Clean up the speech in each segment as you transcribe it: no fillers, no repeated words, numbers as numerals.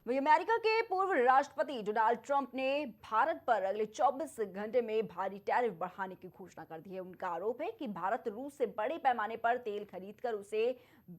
वहीं अमेरिका के पूर्व राष्ट्रपति डोनाल्ड ट्रंप ने भारत पर अगले 24 घंटे में भारी टैरिफ बढ़ाने की घोषणा कर दी है। उनका आरोप है कि भारत रूस से बड़े पैमाने पर तेल खरीदकर उसे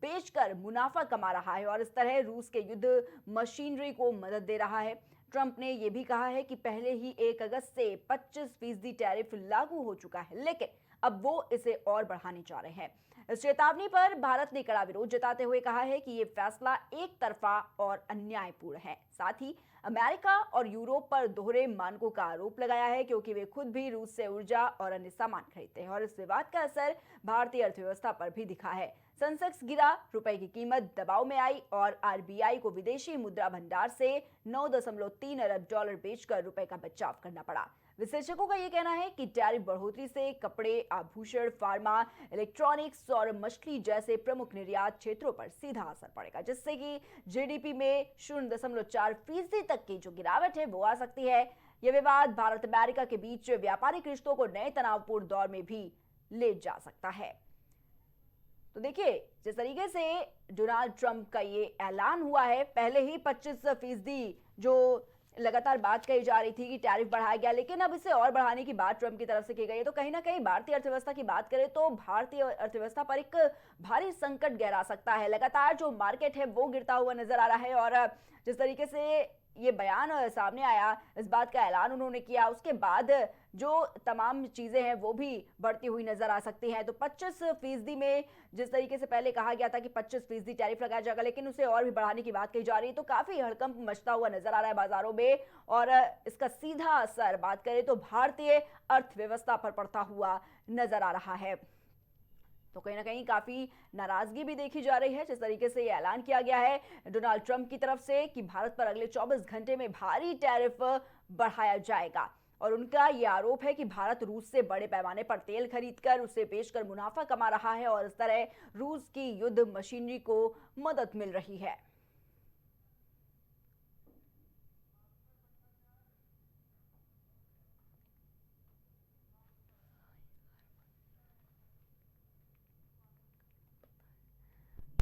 बेचकर मुनाफा कमा रहा है और इस तरह रूस के युद्ध मशीनरी को मदद दे रहा है। ट्रंप ने यह भी कहा है कि पहले ही 1 अगस्त से 25% टैरिफ लागू हो चुका है, लेकिन अब वो इसे और बढ़ाने जा रहे हैं। इस चेतावनी पर भारत ने कड़ा विरोध जताते हुए कहा है कि यह फैसला एक तरफा और अन्यायपूर्ण है। साथ ही अमेरिका और यूरोप पर दोहरे मानकों का आरोप लगाया है, क्योंकि वे खुद भी रूस से ऊर्जा और अन्य सामान खरीदते हैं और इस विवाद का असर भारतीय अर्थव्यवस्था पर भी दिखा है। सेंसेक्स गिरा, रुपए की कीमत दबाव में आई और आरबीआई को विदेशी मुद्रा भंडार से 9.3 अरब डॉलर बेचकर रुपए का बचाव करना पड़ा। विशेषज्ञों का यह कहना है कि टैरिफ बढ़ोतरी से कपड़े, आभूषण, फार्मा, इलेक्ट्रॉनिक्स और मछली जैसे प्रमुख निर्यात क्षेत्रों पर सीधा असर पड़ेगा, जिससे कि जीडीपी में 0.4% तक की जो गिरावट है वो आ सकती है। यह विवाद भारत अमेरिका के बीच व्यापारिक रिश्तों को नए तनावपूर्ण दौर में भी ले जा सकता है। तो देखिए, जिस तरीके से डोनाल्ड ट्रंप का ये ऐलान हुआ है, पहले ही 25% जो लगातार बात कही जा रही थी कि टैरिफ बढ़ाया गया, लेकिन अब इसे और बढ़ाने की बात ट्रंप की तरफ से की गई है। तो कहीं ना कहीं भारतीय अर्थव्यवस्था की बात करें तो भारतीय अर्थव्यवस्था पर एक भारी संकट गहरा सकता है। लगातार जो मार्केट है वो गिरता हुआ नजर आ रहा है और जिस तरीके से ये बयान सामने आया, इस बात का ऐलान उन्होंने किया, उसके बाद जो तमाम चीजें हैं वो भी बढ़ती हुई नजर आ सकती हैं। तो 25% में जिस तरीके से पहले कहा गया था कि 25% टैरिफ लगाया जाएगा, लेकिन उसे और भी बढ़ाने की बात कही जा रही है। तो काफी हड़कंप मचता हुआ नजर आ रहा है बाजारों में और इसका सीधा असर बात करें तो भारतीय अर्थव्यवस्था पर पड़ता हुआ नजर आ रहा है। तो कहीं ना कहीं काफी नाराजगी भी देखी जा रही है जिस तरीके से यह ऐलान किया गया है डोनाल्ड ट्रंप की तरफ से कि भारत पर अगले 24 घंटे में भारी टैरिफ बढ़ाया जाएगा। और उनका यह आरोप है कि भारत रूस से बड़े पैमाने पर तेल खरीदकर उसे बेचकर मुनाफा कमा रहा है और इस तरह रूस की युद्ध मशीनरी को मदद मिल रही है।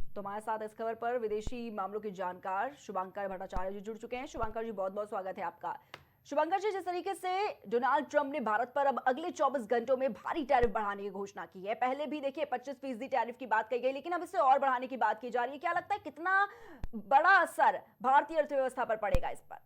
तो हमारे साथ इस खबर पर विदेशी मामलों के जानकार शुभंकर भट्टाचार्य जी जुड़ चुके हैं। शुभंकर जी, बहुत बहुत स्वागत है आपका। शुभंकर जी, जिस तरीके से डोनाल्ड ट्रंप ने भारत पर अब अगले 24 घंटों में भारी टैरिफ बढ़ाने की घोषणा की है, पहले भी देखिए 25% टैरिफ की बात कही गई, लेकिन अब इसे और बढ़ाने की बात की जा रही है। क्या लगता है कितना बड़ा असर भारतीय अर्थव्यवस्था पर पड़ेगा इस पर?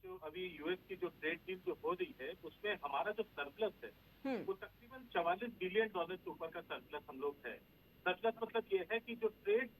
जो अभी यूएस की जो ट्रेड डील जो हो रही है उसमें हमारा जो सरप्लस है वो तकरीबन 44 बिलियन डॉलर के ऊपर का सरप्लस हम लोग है। सरप्लस मतलब ये है कि जो ट्रेड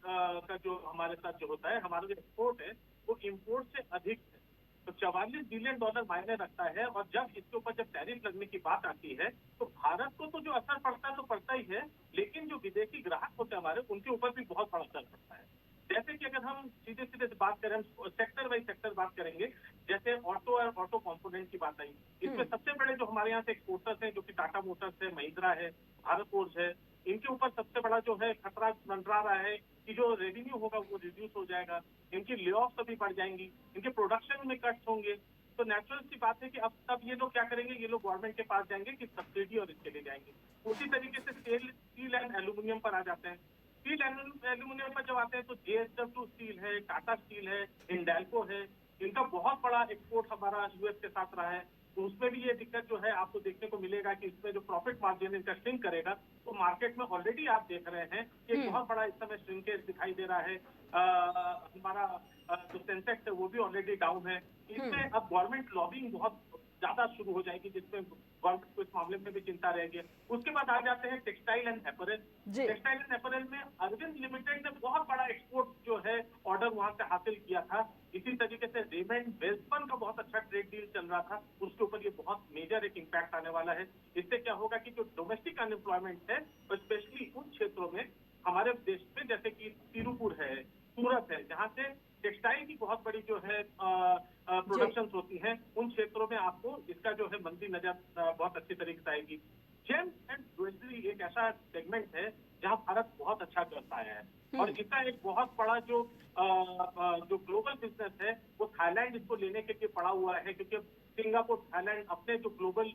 का जो हमारे साथ जो होता है, हमारा जो एक्सपोर्ट है वो इम्पोर्ट से अधिक है। तो 44 बिलियन डॉलर मायने रखता है और जब इसके ऊपर जब टैरिफ लगने की बात आती है तो भारत को तो जो असर पड़ता है तो पड़ता ही है, लेकिन जो विदेशी ग्राहक होते हैं हमारे, उनके ऊपर भी बहुत बड़ा असर पड़ता है। जैसे कि अगर हम सीधे सीधे बात करें, हम सेक्टर बाई सेक्टर बात करेंगे। जैसे ऑटो और ऑटो कंपोनेंट की बात आई, इसमें सबसे बड़े जो हमारे यहाँ से एक्सपोर्टर्स हैं, जो कि टाटा मोटर्स है, महिंद्रा है, भारत फोर्ज है, इनके ऊपर सबसे बड़ा जो है खतरा मंडरा रहा है कि जो रेवेन्यू होगा वो रिड्यूस हो जाएगा, इनकी ले ऑफ सभी बढ़ जाएंगी, इनके प्रोडक्शन में कट्स होंगे। तो नेचुरल सी बात है कि अब तब ये लोग क्या करेंगे, ये लोग गवर्नमेंट के पास जाएंगे कि सब्सिडी और इसके लिए जाएंगे। उसी तरीके से स्टील एंड एल्यूमिनियम पर आ जाते हैं। स्टील एल्यूमिनियम पर जब आते हैं तो जेएसडब्ल्यू स्टील है, टाटा स्टील है, हिंडाल्को है, इनका बहुत बड़ा एक्सपोर्ट हमारा यूएस के साथ रहा है। तो उसमें भी ये दिक्कत जो है आपको देखने को मिलेगा कि इसमें जो प्रॉफिट मार्जिन इनका श्रिंक करेगा। तो मार्केट में ऑलरेडी आप देख रहे हैं कि एक बहुत बड़ा इस समय श्रिंकेज दिखाई दे रहा है। हमारा जो सेंसेक्स है वो भी ऑलरेडी डाउन है। इसमें अब गवर्नमेंट लॉबिंग बहुत ज्यादा शुरू हो जाएगी, जिसमें गवर्नमेंट को इस मामले में भी चिंता रहेगी। उसके बाद आ जाते हैं textile and apparel. Textile and apparel में अरविंद लिमिटेड ने बहुत बड़ा एक्सपोर्ट जो है ऑर्डर वहां से हासिल किया था। इसी तरीके से रेमंड वेल्सपन का बहुत अच्छा ट्रेड डील चल रहा था, उसके ऊपर ये बहुत मेजर एक इम्पैक्ट आने वाला है। इससे क्या होगा कि जो डोमेस्टिक अनएम्प्लॉयमेंट है, स्पेशली उन क्षेत्रों में हमारे देश में, जैसे कि तिरुपुर है, सूरत है, जहां से टेक्सटाइल की बहुत बड़ी जो है प्रोडक्शन होती हैं, उन क्षेत्रों में आपको इसका जो है मंदी नजर बहुत अच्छी तरीके से आएगी। जेम्स एंड ज्वेलरी एक ऐसा सेगमेंट है जहां भारत बहुत अच्छा करता है और इसका एक बहुत बड़ा जो ग्लोबल बिजनेस है वो थाईलैंड इसको लेने के लिए पड़ा हुआ है, क्योंकि सिंगापुर, थाईलैंड अपने जो ग्लोबल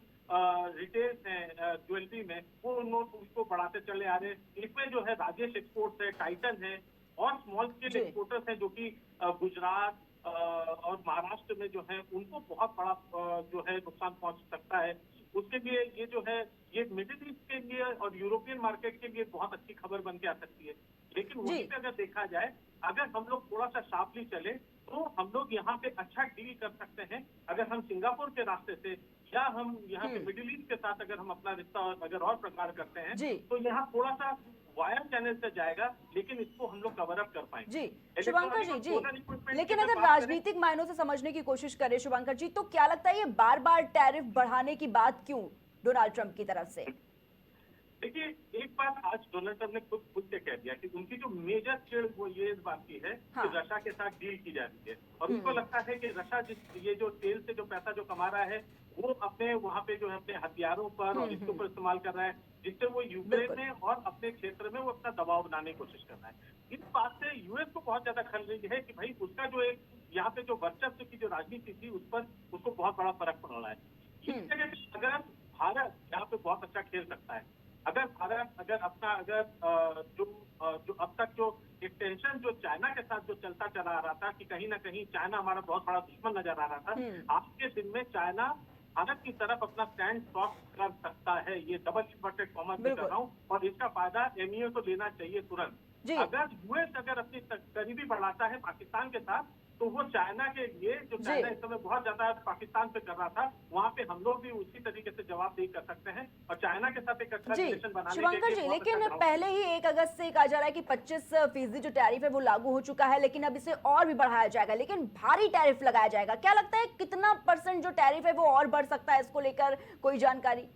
रिटेल्स हैं ज्वेलरी में वो उसको बढ़ाते चले आ रहे हैं। इसमें जो है राजेश एक्सपोर्ट्स है, टाइटन है और स्मॉल स्केल जी एक्सपोर्टर्स हैं जो कि गुजरात और महाराष्ट्र में जो है उनको बहुत बड़ा जो है नुकसान पहुंच सकता है। उसके लिए ये जो है ये मिडिल ईस्ट के लिए और यूरोपियन मार्केट के लिए बहुत अच्छी खबर बन के आ सकती है। लेकिन जी वहीं पे अगर देखा जाए, अगर हम लोग थोड़ा सा शार्पली चले तो हम लोग यहाँ पे अच्छा डील कर सकते हैं। अगर हम सिंगापुर के रास्ते से या हम यहाँ पे मिडिल ईस्ट के साथ अगर हम अपना रिश्ता अगर और प्रगाढ़ करते हैं, जी तो यहाँ थोड़ा सा वाया चैनल से जाएगा, लेकिन इसको हम लोग कवर अप कर जी पाएंगे। शुभंकर इलेक्ट्रॉनिक जी और जी सोलर इक्विपमेंट की लेकिन अगर अगर बात करें, राजनीतिक मायनों से समझने की कोशिश करें शुभंकर जी, तो क्या लगता है ये बार बार टैरिफ बढ़ाने की बात क्यों डोनाल्ड ट्रंप की तरफ से? देखिए, एक बात आज डोनाल्ड ट्रंप ने खुद खुद से कह दिया कि उनकी जो मेजर चिड़ वो ये इस बात की है कि हाँ रशिया के साथ डील की जा रही है और उनको लगता है कि रशिया ये जो तेल से जो पैसा जो कमा रहा है वो अपने वहां पे जो है अपने हथियारों पर और इसके ऊपर इस्तेमाल कर रहा है, जिससे वो यूक्रेन बिल्कुल में और अपने क्षेत्र में वो अपना दबाव बनाने की कोशिश कर रहा है। इस बात से यूएस को बहुत ज्यादा खल रही है कि भाई उसका जो एक यहाँ पे जो वर्चस्व की जो राजनीति थी उस पर उसको बहुत बड़ा फर्क पड़ रहा है। इस जगह पे अगर भारत यहाँ पे बहुत अच्छा खेल सकता है, अगर भारत अगर अपना अगर जो अब तक जो एक टेंशन जो चाइना के साथ जो चलता चला आ रहा था कि कहीं ना कहीं चाइना हमारा बहुत बड़ा दुश्मन नजर आ रहा था, आज के दिन में चाइना भारत की तरफ अपना स्टैंड सॉफ्ट कर सकता है। ये डबल इन्वर्टेड कॉमर्स में कर बिल्कुल रहा हूँ और इसका फायदा एमईओ को लेना चाहिए तुरंत। जी अगर यूएस अगर अपनी करीबी बढ़ाता है पाकिस्तान के साथ, तो वो चाइना के लिए जो जी चाइना इस समय बहुत ज्यादा पाकिस्तान पे कर रहा था, वहां पे हम लोग भी उसी तरीके से जवाबदेही कर सकते हैं और चाइना के साथ एक अच्छा जी रिलेशन बनाने के शुभंकर लिए जी, बहुत अच्छा लेकिन ग्राउंड। पहले ही 1 अगस्त से कहा जा रहा है कि 25% जो टैरिफ है वो लागू हो चुका है, लेकिन अब इसे और भी बढ़ाया जाएगा, लेकिन भारी टैरिफ लगाया जाएगा। क्या लगता है कितना परसेंट जो टैरिफ है वो और बढ़ सकता है, इसको लेकर कोई जानकारी?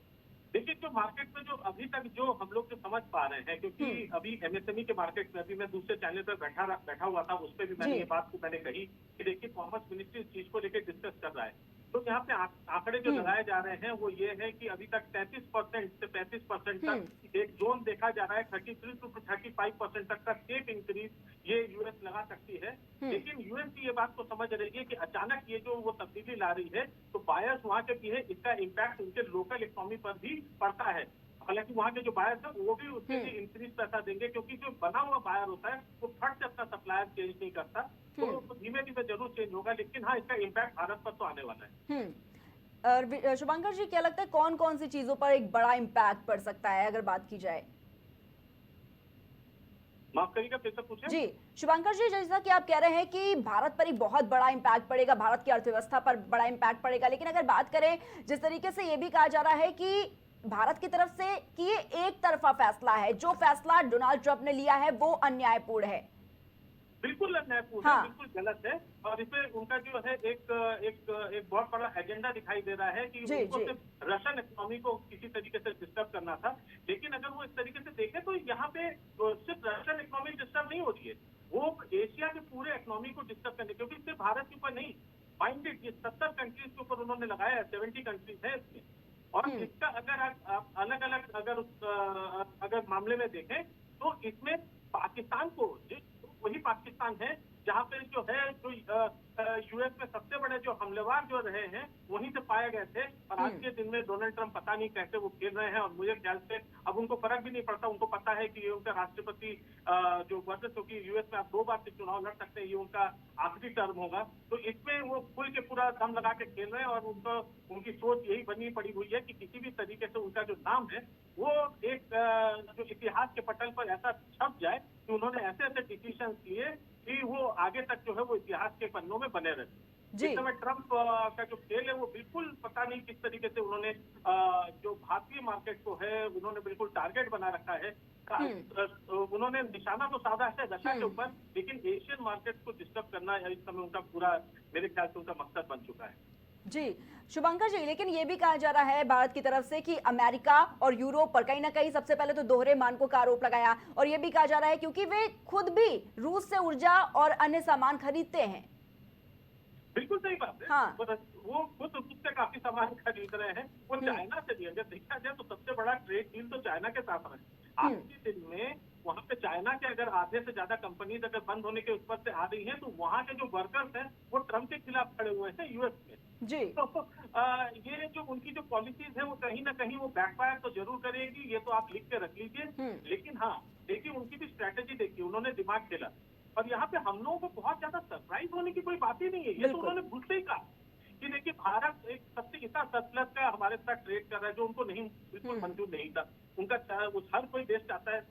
देखिए, जो मार्केट में जो अभी तक जो हम लोग जो समझ पा रहे हैं, क्योंकि अभी एमएसएमई के मार्केट में अभी मैं दूसरे चैनल पर बैठा हुआ था, उस पर भी जी मैंने ये बात को मैंने कही कि देखिए कॉमर्स मिनिस्ट्री इस चीज को लेकर डिस्कस कर रहा है। तो यहाँ पे आंकड़े जो लगाए जा रहे हैं वो ये है कि अभी तक 33% से 35% तक एक जोन देखा जा रहा है, 33 to 35% तक का स्टेट इंक्रीज ये यूएस लगा सकती है। लेकिन यूएस की ये बात को समझ रही है कि अचानक ये जो वो तब्दीली ला रही है, तो बायर्स वहां के भी है, इसका इम्पैक्ट उनके लोकल इकोनॉमी पर भी पड़ता है। हालांकि वहां के जो बायर्स है वो भी उसके लिए इंक्रीज पैसा देंगे, क्योंकि जो बना हुआ बायर होता है वो फट से अपना सप्लायर चेंज नहीं करता, तो धीमे धीमे जरूर चेंज होगा, लेकिन हाँ इसका इम्पैक्ट भारत पर तो आने वाला है। और शुभंकर जी, क्या लगता है कौन कौन सी चीजों पर एक बड़ा इम्पैक्ट पड़ सकता है अगर बात की जाए? माफ करिएगा, फिर से पूछें। जी शुभंकर जी, जैसा कि आप कह रहे हैं कि भारत पर एक बहुत बड़ा इम्पैक्ट पड़ेगा, भारत की अर्थव्यवस्था पर बड़ा इम्पैक्ट पड़ेगा, लेकिन अगर बात करें जिस तरीके से ये भी कहा जा रहा है कि भारत की तरफ से कि ये एक तरफा फैसला है, जो फैसला डोनाल्ड ट्रंप ने लिया है वो अन्यायपूर्ण है। बिल्कुल अन्यायपूर्ण है, हाँ बिल्कुल गलत है और इसमें उनका जो है एक एक एक बहुत बड़ा एजेंडा दिखाई दे रहा है कि जी उनको जी सिर्फ रशियन इकोनॉमी को किसी तरीके से डिस्टर्ब करना था। लेकिन अगर वो इस तरीके से देखें तो यहाँ पे सिर्फ रशियन इकोनॉमी डिस्टर्ब नहीं हो रही है, वो एशिया के पूरे इकोनॉमी को डिस्टर्ब करने, क्योंकि सिर्फ भारत के ऊपर नहीं, माइंडेड ये 70 कंट्रीज के ऊपर उन्होंने लगाया है, 70 कंट्रीज है इसमें। और इसका अगर आप अलग अलग अगर मामले में देखें तो इसमें पाकिस्तान को वही पाकिस्तान है जहाँ पे जो है जो यूएस में सबसे बड़े जो हमलेवार जो रहे हैं वहीं से पाए गए थे, और आज के दिन में डोनाल्ड ट्रंप पता नहीं कैसे वो खेल रहे हैं और मुझे ख्याल से अब उनको फर्क भी नहीं पड़ता। उनको पता है कि ये उनका राष्ट्रपति जो वर्चस्व, क्योंकि यूएस में आप 2 बार से चुनाव लड़ सकते हैं, ये उनका आखिरी टर्म होगा, तो इसमें वो खुल के पूरा दम लगा के खेल रहे हैं और उनको उनकी सोच यही बनी पड़ी हुई है कि किसी भी तरीके से उनका जो नाम है वो एक जो इतिहास के पटल पर ऐसा छप जाए कि उन्होंने ऐसे ऐसे डिसीजन लिए कि वो आगे तक जो है वो इतिहास के पन्नों में बने रहते। इस समय ट्रंप का जो खेल है वो बिल्कुल पता नहीं किस तरीके से उन्होंने जो भारतीय मार्केट को है उन्होंने बिल्कुल टारगेट बना रखा है। उन्होंने निशाना तो साधा है रशिया के ऊपर, लेकिन एशियन मार्केट को डिस्टर्ब करना इस समय उनका पूरा मेरे ख्याल से उनका मकसद बन चुका है। जी शुभंकर जी, लेकिन ये भी कहा जा रहा है भारत की तरफ से कि अमेरिका और यूरोप पर कहीं ना कहीं सबसे पहले तो दोहरे मानकों का आरोप लगाया, और ये भी कहा जा रहा है क्योंकि वे खुद भी रूस से ऊर्जा और अन्य सामान खरीदते हैं। बिल्कुल सही बात है। हाँ वो खुद रूस से काफी सामान खरीद रहे हैं, वो चाइना से भी अगर देखा जाए तो सबसे बड़ा ट्रेड डील तो चाइना के साथ है। आज के दिन में वहां पे चाइना के अगर आधे से ज्यादा कंपनीज अगर बंद होने के उस पर से आ रही हैं, तो वहां के जो वर्कर्स हैं वो ट्रम्प के खिलाफ खड़े हुए हैं यूएस में। जी। तो ये जो उनकी जो पॉलिसीज है वो कहीं ना कहीं वो बैकफायर तो जरूर करेगी, ये तो आप लिख के रख लीजिए। लेकिन हाँ, देखिए उनकी भी स्ट्रेटेजी देखिए, उन्होंने दिमाग खेला। और यहाँ पे हम लोगों को बहुत ज्यादा सरप्राइज होने की कोई बात ही नहीं है, ये तो उन्होंने खुद से ही कहा कि देखिए भारत एक सबसे इतना सरप्लस का हमारे साथ ट्रेड कर रहा है जो उनको नहीं बिल्कुल मंजूर नहीं था। उनका हर कोई देश चाहता है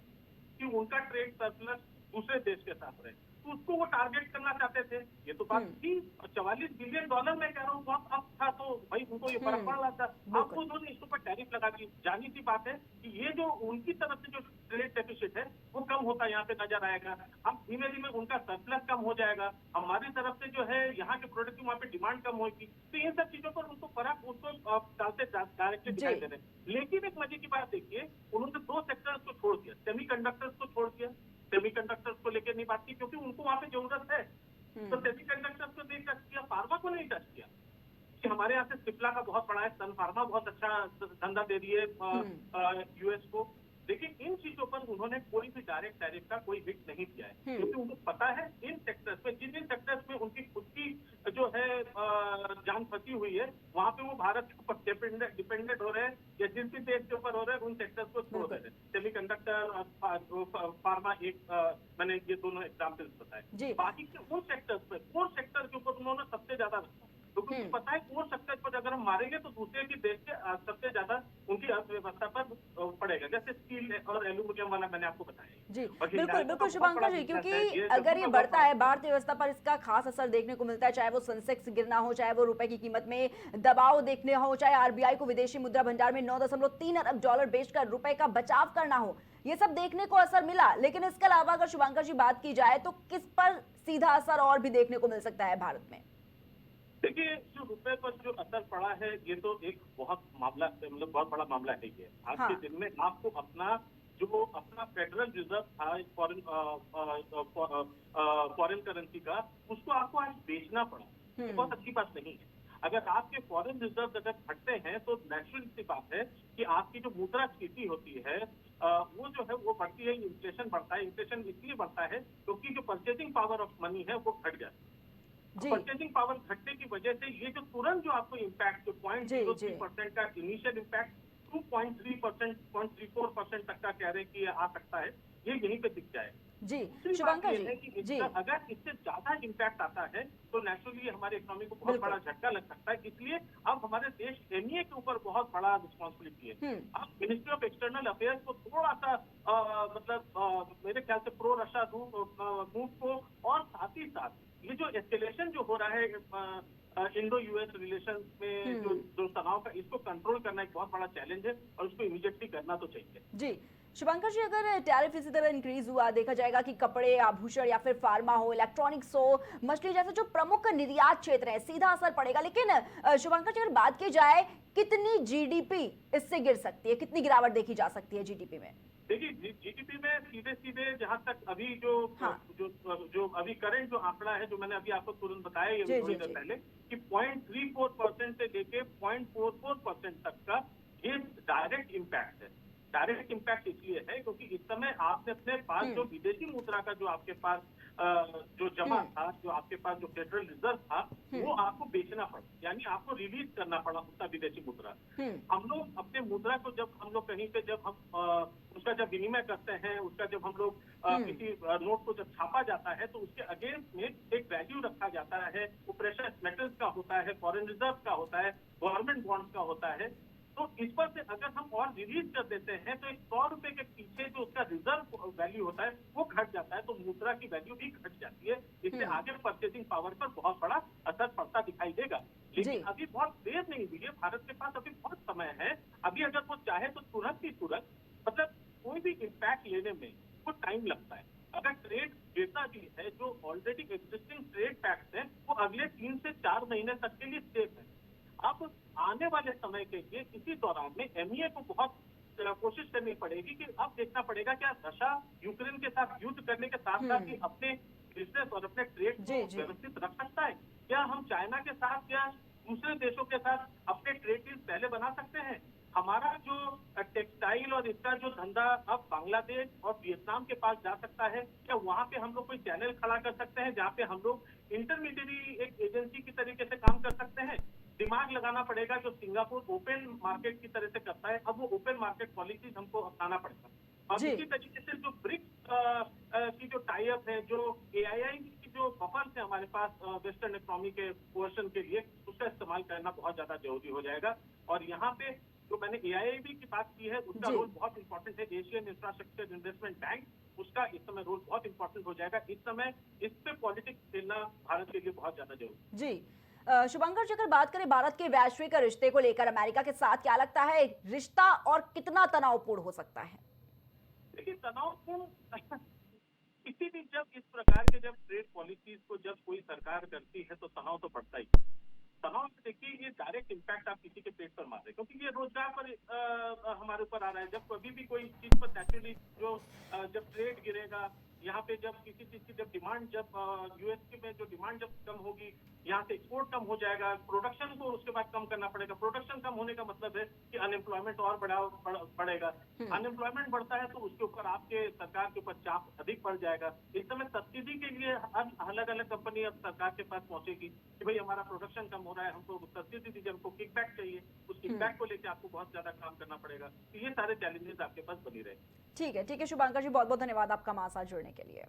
कि उनका ट्रेड सरप्लस दूसरे देश के साथ रहे, तो उसको वो टारगेट करना चाहते थे। ये तो बात थी। 44 बिलियन डॉलर मैं कह रहा हूँ बहुत अब था, तो भाई उनको ये फर्क पड़ रहा था। अब वो उन्होंने इसके ऊपर टैरिफ लगा दी। जानी सी बात है कि ये जो उनकी तरफ से जो ट्रेड डेफिसिट है वो कम होता यहाँ पे नजर आएगा। अब धीमे धीमे उनका सरप्लस कम हो जाएगा, हमारी तरफ से जो है यहाँ के प्रोडक्ट की वहाँ पे डिमांड कम होगी, तो इन सब चीजों पर उनको फर्क उसको डालते डायरेक्टली दिखाई दे रहे हैं। लेकिन एक मजे की बात देखिए, उन्होंने 2 सेक्टर्स को छोड़ दिया, सेमीकंडक्टर्स को छोड़ दिया। सेमीकंडक्टर्स को लेकर नहीं बात की क्योंकि उनको वहां पे जरूरत है, तो सेमीकंडक्टर्स को नहीं टच किया, फार्मा को नहीं टच किया कि हमारे यहाँ से सिप्ला का बहुत बड़ा है, सन फार्मा बहुत अच्छा धंधा दे रही है यूएस को। लेकिन इन चीजों पर उन्होंने कोई भी डायरेक्ट टैरिफ का कोई हिट नहीं किया है, क्योंकि उनको पता है इन सेक्टर्स में, जिन सेक्टर्स में उनकी खुद की जो है जान फंसी हुई है, वहां पे वो भारत के ऊपर डिपेंडेंट हो रहे हैं, या जिन भी देश के ऊपर हो रहे हैं उन सेक्टर्स को छोड़ रहे हैं। सेमीकंडक्टर, फार्मा, एक मैंने ये दोनों एग्जाम्पल्स बताए। बाकी के उन सेक्टर्स पे, कोर सेक्टर के ऊपर उन्होंने सबसे ज्यादा रखा, क्योंकि उनको पता है कोर सेक्टर पर अगर हम मारेंगे तो दूसरे के देश के सबसे ज्यादा उनकी अर्थव्यवस्था पर पड़ेगा, जैसे स्टील और एल्यूमिनियम वाला मैंने आपको बताया। जी बिल्कुल बिल्कुल शुभंकर जी, क्योंकि अगर ये बढ़ता है भारतीय व्यवस्था पर इसका खास असर देखने को मिलता है, चाहे वो सेंसेक्स गिरना हो, चाहे वो रुपए की कीमत में दबाव देखने हो, चाहे आरबीआई को विदेशी मुद्रा भंडार में 9.3 अरब डॉलर बेचकर रुपए का बचाव करना हो, ये सब देखने को असर मिला। लेकिन इसके अलावा अगर शुभंकर जी बात की जाए तो किस पर सीधा असर और भी देखने को मिल सकता है भारत में? देखिए, जो रुपए पर जो असर पड़ा है ये तो एक बहुत मामला, मतलब बहुत बड़ा मामला है ये। आज के दिन में आपको अपना फेडरल रिजर्व था फॉरेन करेंसी का, उसको आपको आज बेचना पड़ा। ये बहुत अच्छी बात नहीं है। अगर आपके फॉरेन रिजर्व अगर घटते हैं तो नेचुरल सी बात है कि आपकी जो मुद्रास्फीति होती है वो जो है वो बढ़ती है, इन्फ्लेशन बढ़ता है। इन्फ्लेशन इसलिए बढ़ता है क्योंकि जो परचेजिंग पावर ऑफ मनी है वो घट जाती है। परचेजिंग पावर घटने की वजह से ये जो तुरंत जो आपको इम्पैक्ट, जो 0.03% का इनिशियल इम्पैक्ट 2.3%, 0.34% तक का कह रहे हैं कि आ सकता है, ये यहीं पे दिख जाए। जी शुभंकर जी, अगर इससे ज्यादा इम्पैक्ट आता है तो नेचुरली हमारे इकोनॉमी को बहुत बड़ा झटका लग सकता है। इसलिए अब हमारे देश एमईए के ऊपर बहुत बड़ा रिस्पॉन्सिबिलिटी है। अब मिनिस्ट्री ऑफ एक्सटर्नल अफेयर्स को थोड़ा सा मेरे ख्याल से प्रो रशिया मूव को, और साथ ही साथ ये जो एस्केलेशन जो हो रहा है इंडो यूएस रिलेशन में, जो तनाव का, इसको कंट्रोल करना एक बहुत बड़ा चैलेंज है और उसको इमीडिएटली करना तो चाहिए। जी शुभंकर जी, अगर टैरिफ इसी तरह इंक्रीज हुआ, देखा जाएगा कि कपड़े, आभूषण या फिर फार्मा हो, इलेक्ट्रॉनिक्स हो, मछली जैसे जो प्रमुख निर्यात क्षेत्र है, सीधा असर पड़ेगा। लेकिन शुभंकर जी अगर बात की जाए, कितनी जीडीपी इससे गिर सकती है, कितनी गिरावट देखी जा सकती है जीडीपी में? देखिए, जीडीपी में सीधे जहां तक अभी जो अभी करंट जो आंकड़ा है, जो मैंने अभी आपको तुरंत बताया ये थोड़ी देर पहले, कि 0.34% से लेके 0.44% तक का ये डायरेक्ट इम्पैक्ट है। डायरेक्ट इम्पैक्ट इसलिए है क्योंकि इस समय आपने अपने पास जो विदेशी मुद्रा का जो आपके पास जो जमा था, जो आपके पास जो फेडरल रिजर्व था, वो आपको बेचना पड़ा, यानी आपको रिलीज करना पड़ा उसका विदेशी मुद्रा। हम लोग अपने मुद्रा को जब हम लोग कहीं पे जब हम उसका जब विनिमय करते हैं, उसका जब हम लोग किसी नोट को जब छापा जाता है तो उसके अगेंस्ट में एक वैल्यू रखा जाता है। वो प्रेशस मेटल्स का होता है, फॉरेन रिजर्व का होता है, गवर्नमेंट बॉन्ड्स का होता है। तो इस पर से अगर हम और रिलीज कर देते हैं तो 100 रुपए के पीछे जो उसका रिजर्व वैल्यू होता है वो घट जाता है, तो मुद्रा की वैल्यू भी घट जाती है। इससे आगे परचेसिंग पावर पर बहुत बड़ा असर पड़ता दिखाई देगा। लेकिन अभी बहुत देर नहीं हुई है, भारत के पास अभी बहुत समय है। अभी अगर वो चाहे तो तुरंत मतलब कोई भी इम्पैक्ट लेने में वो टाइम लगता है। अगर ट्रेड गिरता भी है, जो ऑलरेडी एग्जिस्टिंग ट्रेड पैक्ट है वो अगले 3 से 4 महीने तक के लिए सेफ है। अब आने वाले समय के लिए इसी दौरान में एमईए को बहुत कोशिश करनी पड़ेगी कि अब देखना पड़ेगा क्या रशिया यूक्रेन के साथ युद्ध करने के साथ साथ ही अपने बिजनेस और अपने ट्रेड को व्यवस्थित रख सकता है। क्या हम चाइना के साथ या दूसरे देशों के साथ अपने ट्रेड डील पहले बना सकते हैं? हमारा जो टेक्सटाइल और इसका जो धंधा अब बांग्लादेश और वियतनाम के पास जा सकता है, क्या वहां पे हम लोग कोई चैनल खड़ा कर सकते हैं जहाँ पे हम लोग इंटरमीडिएटरी एक एजेंसी की तरीके से काम कर सकते हैं? दिमाग लगाना पड़ेगा। जो सिंगापुर ओपन मार्केट की तरह से करता है, अब वो ओपन मार्केट पॉलिसीज हमको अपनाना पड़ेगा। और जी। इसी तरीके से जो ब्रिक्स की जो टाई अप है, जो एआईआई की जो बफर्स है हमारे पास वेस्टर्न इकोनॉमी के पोर्शन के लिए, उसका इस्तेमाल करना बहुत ज्यादा जरूरी हो जाएगा। और यहाँ पे जो मैंने एआईआईबी की बात की है, उसका जी। रोल बहुत इंपॉर्टेंट है। एशियन इंफ्रास्ट्रक्चर इन्वेस्टमेंट बैंक, उसका इस समय रोल बहुत इंपॉर्टेंट हो जाएगा। इस समय इस पे पॉलिटिक्स खेलना भारत के लिए बहुत ज्यादा जरूरी है। जी। शुभंकर जी, अगर बात करें भारत के वैश्विक रिश्ते को लेकर अमेरिका के साथ, क्या लगता है रिश्ता और कितना तनावपूर्ण हो सकता है? देखिए, तनावपूर्ण किसी भी जब इस प्रकार के जब ट्रेड पॉलिसीज को जब कोई सरकार करती है तो तनाव तो बढ़ता ही है। तनाव से देखिए, ये डायरेक्ट इम्पैक्ट आप किसी के पेट पर मार रहे हैं, क्योंकि ये रोजगार पर हमारे ऊपर आ रहा है। जब कभी भी कोई चीज पर नेचुरली जो जब ट्रेड गिरेगा, यहाँ पे जब किसी चीज की जब डिमांड, जब यूएस के में जो डिमांड जब कम होगी, यहाँ से एक्सपोर्ट कम हो जाएगा, प्रोडक्शन को उसके बाद कम करना पड़ेगा। प्रोडक्शन कम होने का मतलब है कि अनएम्प्लॉयमेंट और बढ़ेगा। अनएम्प्लॉयमेंट बढ़ता है तो उसके ऊपर आपके सरकार के ऊपर चाप अधिक बढ़ जाएगा। इस समय सब्सिडी के लिए अलग अलग कंपनी अब सरकार के पास पहुंचेगी कि भाई हमारा प्रोडक्शन कम हो रहा है, हमको सब्सिडी दीजिए, हमको किकबैक चाहिए। उस किकबैक को लेकर आपको बहुत ज्यादा काम करना पड़ेगा। तो ये सारे चैलेंजेस आपके पास बनी रहे। ठीक है, शुभंकर जी, बहुत बहुत धन्यवाद आपका हमारे साथ जुड़ने के लिए।